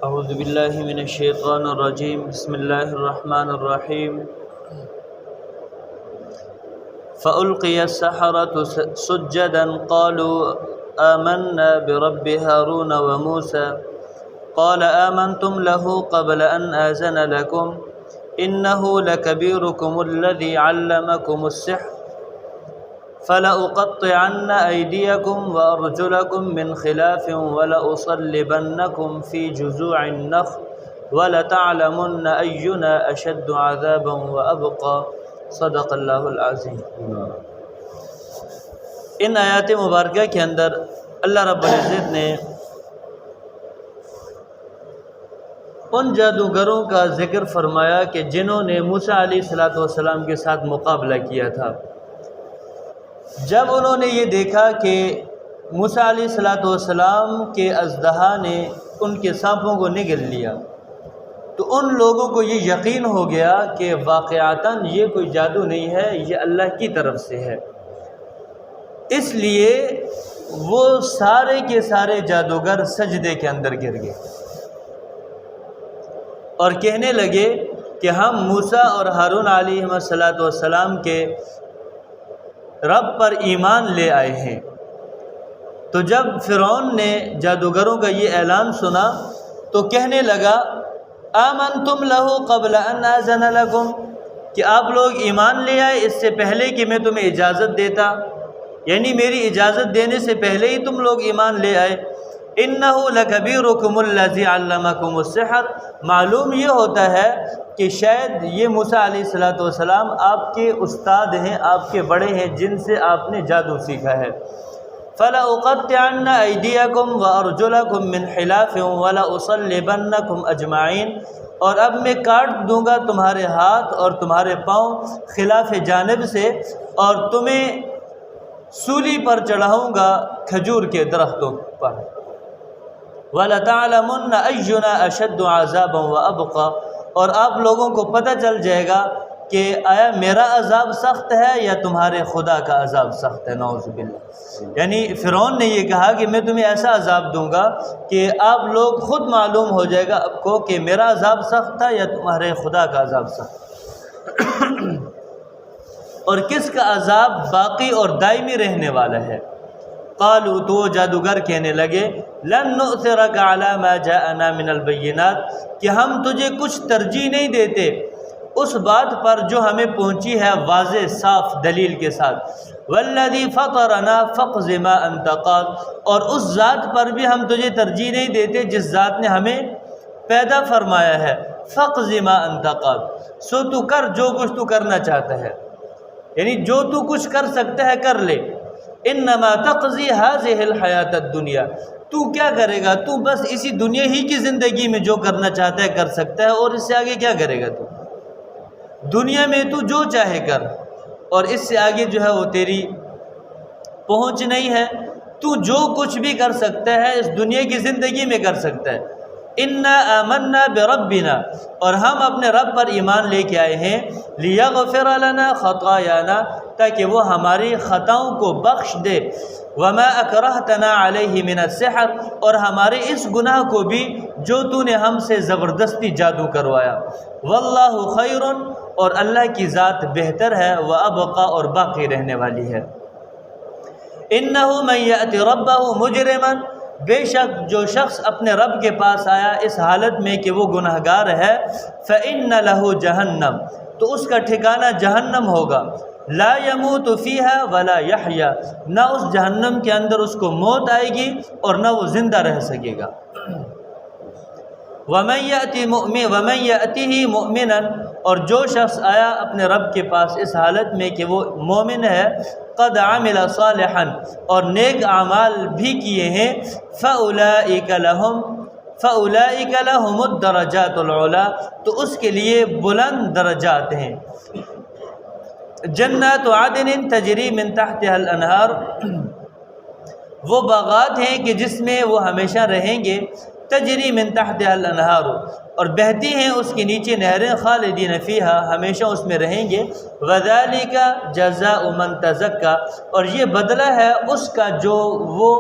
اعوذ باللہ من الشیطان الرجیم بسم اللہ الرحمن الرحیم فألقی السحرة سجدا قالوا آمنا برب هارون وموسى قال آمنتم له قبل أن آذن لكم إنه لكبيركم الذي علمكم السحر فلأقطعن أيديكم وأرجلكم من خلاف ولأصلبنكم في جذوع النخل ولتعلمن أينا أشد عذابا وأبقى صدق اللہ العظیم۔ ان آیات مبارکہ کے اندر اللہ رب العزت نے ان جادوگروں کا ذکر فرمایا کہ جنہوں نے موسیٰ علیہ السلام کے ساتھ مقابلہ کیا تھا۔ جب انہوں نے یہ دیکھا کہ موسیٰ علیہ السلام کے اژدہا نے ان کے سانپوں کو نگل لیا تو ان لوگوں کو یہ یقین ہو گیا کہ واقعتاً یہ کوئی جادو نہیں ہے، یہ اللہ کی طرف سے ہے۔ اس لیے وہ سارے کے سارے جادوگر سجدے کے اندر گر گئے اور کہنے لگے کہ ہم موسیٰ اور ہارون علیہ السلام کے رب پر ایمان لے آئے ہیں۔ تو جب فرعون نے جادوگروں کا یہ اعلان سنا تو کہنے لگا آمنتم لہ قبل ان آذن لکم، کہ آپ لوگ ایمان لے آئے اس سے پہلے کہ میں تمہیں اجازت دیتا، یعنی میری اجازت دینے سے پہلے ہی تم لوگ ایمان لے آئے۔ انہ لکبیرکم الذی علمکم السحر، معلوم یہ ہوتا ہے کہ شاید یہ موسیٰ علیہ السلام آپ کے استاد ہیں، آپ کے بڑے ہیں جن سے آپ نے جادو سیکھا ہے۔ فَلَأُقَطِّعَنَّ أَيْدِيَكُمْ وَأَرْجُلَكُمْ مِنْ خِلَافٍ وَلَأُصَلِّبَنَّكُمْ أَجْمَعِينَ، اور اب میں کاٹ دوں گا تمہارے ہاتھ اور تمہارے پاؤں خلاف جانب سے، اور تمہیں سولی پر چڑھاؤں گا کھجور کے درختوں پر۔ وَلَتَعْلَمُنَّ أَيُّنَا أَشَدُّ عَذَابًا وَأَبْقَىٰ، اور آپ لوگوں کو پتہ چل جائے گا کہ آیا میرا عذاب سخت ہے یا تمہارے خدا کا عذاب سخت ہے، نعوذ باللہ۔ یعنی فرعون نے یہ کہا کہ میں تمہیں ایسا عذاب دوں گا کہ آپ لوگ خود معلوم ہو جائے گا آپ کو کہ میرا عذاب سخت تھا یا تمہارے خدا کا عذاب سخت اور کس کا عذاب باقی اور دائمی رہنے والا ہے۔ قالوا، تو وہ جادوگر کہنے لگے لن نؤثرک علی ما جاءنا من البینات، کہ ہم تجھے کچھ ترجیح نہیں دیتے اس بات پر جو ہمیں پہنچی ہے واضح صاف دلیل کے ساتھ۔ والذی فطرنا فاقض ما انت قاض، اور اس ذات پر بھی ہم تجھے ترجیح نہیں دیتے جس ذات نے ہمیں پیدا فرمایا ہے۔ فاقض ما انت قاض، سو تو کر جو کچھ تو کرنا چاہتا ہے، یعنی جو تو کچھ کر سکتا ہے کر لے۔ انما تقضی هذه الحیات الدنیا، تو کیا کرے گا؟ تو بس اسی دنیا ہی کی زندگی میں جو کرنا چاہتا ہے کر سکتا ہے، اور اس سے آگے کیا کرے گا؟ تو دنیا میں تو جو چاہے کر، اور اس سے آگے جو ہے وہ تیری پہنچ نہیں ہے۔ تو جو کچھ بھی کر سکتا ہے اس دنیا کی زندگی میں کر سکتا ہے۔ انا آمنا بربنا، اور ہم اپنے رب پر ایمان لے کے آئے ہیں، لیغفر لنا خطایانا، تاکہ وہ ہماری خطاؤں کو بخش دے، وما اکرہتنا علیہ من السحر، اور ہمارے اس گناہ کو بھی جو تو نے ہم سے زبردستی جادو کروایا۔ واللہ خیر، اور اللہ کی ذات بہتر ہے، وابقا، اور باقی رہنے والی ہے۔ انہ من یأت ربہ مجرما، بے شک جو شخص اپنے رب کے پاس آیا اس حالت میں کہ وہ گنہگار ہے، فإن لہ جہنم، تو اس کا ٹھکانہ جہنم ہوگا، لا يموت فيها ولا يحيا، نہ اس جہنم کے اندر اس کو موت آئے گی اور نہ وہ زندہ رہ سکے گا۔ ومن يأته مؤمنا، اور جو شخص آیا اپنے رب کے پاس اس حالت میں کہ وہ مومن ہے، قد عمل صالحا، اور نیک اعمال بھی کیے ہیں، فأولئک لهم الدرجات العلی، تو اس کے لیے بلند درجات ہیں۔ جنات عدن تجری من تحتها الانہار، وہ باغات ہیں کہ جس میں وہ ہمیشہ رہیں گے، تجری من تحتها الانہار، اور بہتی ہیں اس کے نیچے نہریں، خالدین فیہا، ہمیشہ اس میں رہیں گے۔ وذالک جزاء من تزکا، اور یہ بدلہ ہے اس کا جو وہ